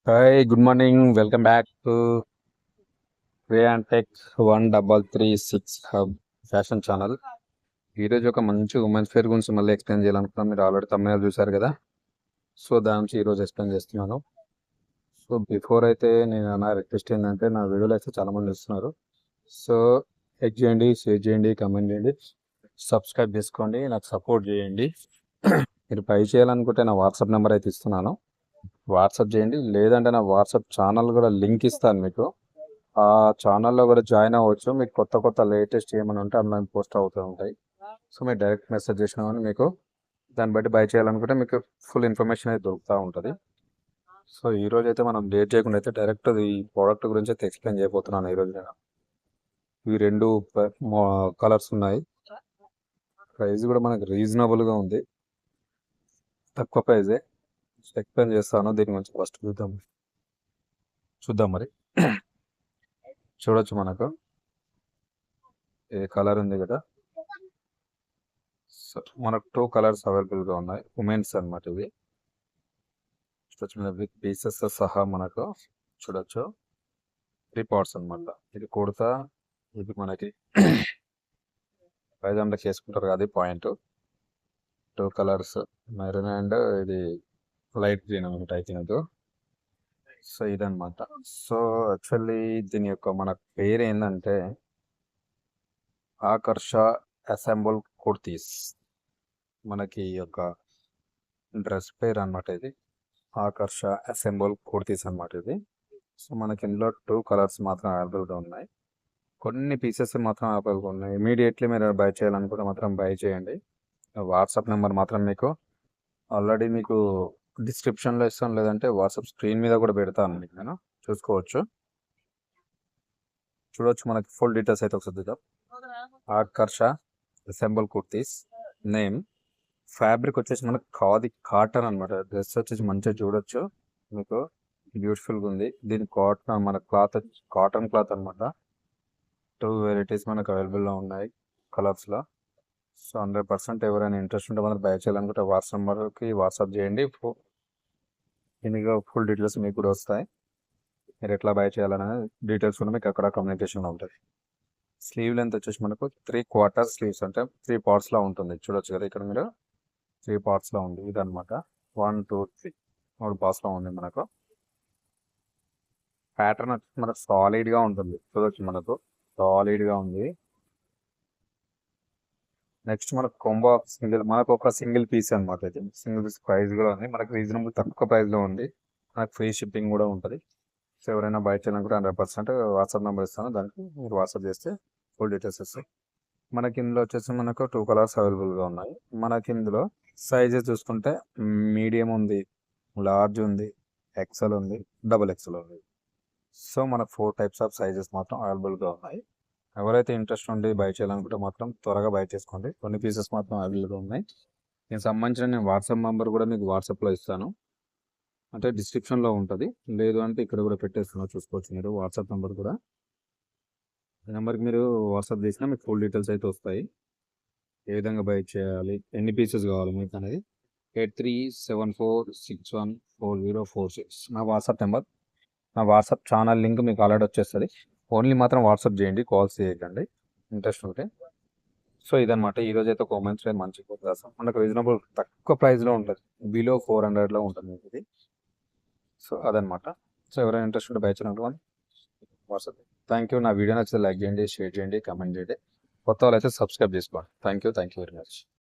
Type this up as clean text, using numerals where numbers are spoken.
Hi good morning welcome back to tech 1336 hub fashion channel. ఈరోజు ఒక మంచి women's wear గురించి మళ్ళీ ఎక్స్ప్లెయిన్ చేయాలనుకున్నాను. మీరు ఆల్రెడీ తమిళ చూసారు కదా, సో దాని నుంచి ఈరోజు ఎక్స్ప్లెయిన్ చేస్తున్నాను. సో బిఫోర్ అయితే నేను నా రిక్వెస్ట్ ఏంటంటే, నా వీడియోలు అయితే చాలామంది ఇస్తున్నారు. సో లైక్ చేయండి, షేర్ చేయండి, కమెంట్ చేయండి, సబ్స్క్రైబ్ చేసుకోండి, నాకు సపోర్ట్ చేయండి. మీరు పై చేయాలనుకుంటే నా వాట్సాప్ నెంబర్ అయితే ఇస్తున్నాను, వాట్సాప్ చేయండి. లేదంటే నా వాట్సాప్ ఛానల్ కూడా లింక్ ఇస్తాను మీకు, ఆ ఛానల్లో కూడా జాయిన్ అవ్వచ్చు. మీకు కొత్త కొత్త లేటెస్ట్ ఏమైనా ఉంటే అందులో పోస్ట్ అవుతూ ఉంటాయి. సో మీరు డైరెక్ట్ మెసేజ్ చేసినా కానీ మీకు దాన్ని బట్టి బై చేయాలనుకుంటే మీకు ఫుల్ ఇన్ఫర్మేషన్ అయితే దొరుకుతూ ఉంటుంది. సో ఈరోజు అయితే మనం లేట్ చేయకుండా అయితే డైరెక్ట్ ఈ ప్రోడక్ట్ గురించి అయితే ఎక్స్ప్లెయిన్ చేయబోతున్నాను. ఈరోజు నేను ఈ రెండు కలర్స్ ఉన్నాయి. ప్రైస్ కూడా మనకు రీజనబుల్గా ఉంది, తక్కువ ప్రైజే. ఎక్స్ప్లెయిన్ చేస్తాను. దీని గురించి ఫస్ట్ చూద్దాం మరి. చూడొచ్చు, మనకు ఏ కలర్ ఉంది కదా. సో మనకు 2 కలర్స్ అవైలబుల్గా ఉన్నాయి, ఉమెన్స్ అనమాట. ఇవి చూడొచ్చు, విత్ పీసెస్ సహా మనకు చూడొచ్చు. 3 పార్ట్స్ అనమాట. ఇది కుడతా, ఇది మనకి పైజాంలోకి వేసుకుంటారు కదా, అది పాయింట్. 2 కలర్స్, మెరూన్ అండ్ ఇది లైట్ గ్రీన్ అనమాట. అయితే ఇది సో ఇదనమాట. సో యాక్చువల్లీ దీని యొక్క మన పేరు ఏంటంటే ఆకర్ష అసెంబుల్ కుర్తీస్. మనకి ఈ యొక్క డ్రెస్ పేరు అనమాట ఇది, ఆకర్ష అసెంబుల్ కుర్తీస్ అనమాట ఇది. సో మనకి ఇందులో 2 కలర్స్ మాత్రం అవైలబుల్గా ఉన్నాయి, కొన్ని పీసెస్ మాత్రం అవైలబుల్గా ఉన్నాయి. ఇమీడియట్లీ మీరు బై చేయాలనుకుంటే మాత్రం బై చేయండి. వాట్సాప్ నెంబర్ మాత్రం మీకు ఆల్రెడీ మీకు డిస్క్రిప్షన్లో ఇస్తాను, లేదంటే వాట్సాప్ స్క్రీన్ మీద కూడా పెడతాను, మీకు నేను చూసుకోవచ్చు. చూడొచ్చు, మనకి ఫుల్ డీటెయిల్స్ అయితే ఒకసారి చూద్దాం. ఆకర్ష అసెంబుల్ కుర్తీస్ నేమ్. ఫ్యాబ్రిక్ వచ్చేసి మనకు కాటన్ అనమాట. డ్రెస్ వచ్చేసి మంచిగా చూడొచ్చు, మీకు బ్యూటిఫుల్గా ఉంది. దీని కాటన్ మన క్లాత్ కాటన్ క్లాత్ అనమాట. 2 వెరైటీస్ మనకు అవైలబుల్లో ఉన్నాయి కలర్స్లో. సో 100% ఎవరైనా ఇంట్రెస్ట్ ఉంటే మనకు బై చేయాలనుకుంటే వాట్సాప్ నెంబర్కి వాట్సాప్ చేయండి. దీనిగా ఫుల్ డీటెయిల్స్ మీకు కూడా వస్తాయి. మీరు ఎట్లా బై చేయాలనే డీటెయిల్స్ కూడా మీకు అక్కడ కమ్యూనికేషన్లో ఉంటుంది. స్లీవ్ లెంత్ వచ్చేసి మనకు 3/4 స్లీవ్స్, అంటే 3 పార్ట్స్లో ఉంటుంది. చూడొచ్చు కదా, ఇక్కడ మీరు 3 పార్ట్స్లో ఉంది. ఇదనమాట 1 2 3 3 పార్ట్స్లో ఉంది. మనకు ప్యాటర్న్ వచ్చి మనకు సాలిడ్గా ఉంటుంది. చూడొచ్చు, మనకు సాలిడ్గా ఉంది. నెక్స్ట్ మనకు కొంబో సింగిల్, మనకు ఒక సింగిల్ పీస్ అనమాట. ఇది సింగిల్ పీస్ ప్రైస్ కూడా ఉంది, మనకు రీజనబుల్ తక్కువ ప్రైస్లో ఉంది. మనకు ఫ్రీ షిప్పింగ్ కూడా ఉంటుంది. సో ఎవరైనా బై చేయాలనుకుంటే 100% వాట్సాప్ నెంబర్ ఇస్తాను, దానికి మీరు వాట్సాప్ చేస్తే ఫుల్ డీటెయిల్స్ వస్తాయి. మనకి ఇందులో వచ్చేసి మనకు 2 కలర్స్ అవైలబుల్గా ఉన్నాయి. మనకి ఇందులో సైజెస్ చూసుకుంటే మీడియం ఉంది, లార్జ్ ఉంది, ఎక్సెల్ ఉంది, XXL ఉంది. సో మనకు 4 టైప్స్ ఆఫ్ సైజెస్ మాత్రం అవైలబుల్గా ఉన్నాయి. ఎవరైతే ఇంట్రెస్ట్ ఉండి బై చేయాలనుకుంటే మాత్రం త్వరగా బై చేసుకోండి. కొన్ని పీసెస్ మాత్రం అవైలబుల్గా ఉన్నాయి. దీనికి సంబంధించిన నేను వాట్సాప్ నెంబర్ కూడా మీకు వాట్సాప్లో ఇస్తాను, అంటే డిస్క్రిప్షన్లో ఉంటుంది. లేదు అంటే ఇక్కడ కూడా పెట్టేస్తున్నా, చూసుకోవచ్చు మీరు వాట్సాప్ నెంబర్ కూడా. ఈ నెంబర్కి మీరు వాట్సాప్ చేసినా మీకు ఫుల్ డీటెయిల్స్ అయితే వస్తాయి, ఏ విధంగా బై చేయాలి, ఎన్ని పీసెస్ కావాలి మీకు అనేది. 8374614046 నా వాట్సాప్ నెంబర్. నా వాట్సాప్ ఛానల్ లింక్ మీకు ఆల్రెడీ వచ్చేస్తుంది. ఓన్లీ మాత్రం వాట్సాప్ చేయండి, కాల్స్ చేయకండి ఇంట్రెస్ట్ ఉంటే. సో ఇదనమాట. ఈరోజు అయితే ఒక ఉమెన్స్ వేర్ మంచి కోసం మనకు రీజనబుల్ తక్కువ ప్రైస్లో ఉంటుంది, బిలో 400లో ఉంటుంది మీకు ఇది. సో అదనమాట. సో ఎవరైనా ఇంట్రెస్ట్ ఉంటే బై చేయాలనుకోండి వాట్సాప్. Thank you. నా వీడియో నచ్చితే లైక్ చేయండి, షేర్ చేయండి, కమెంట్ చేయండి. కొత్త వాళ్ళు అయితే సబ్స్క్రైబ్ చేసుకోండి. Thank you very much.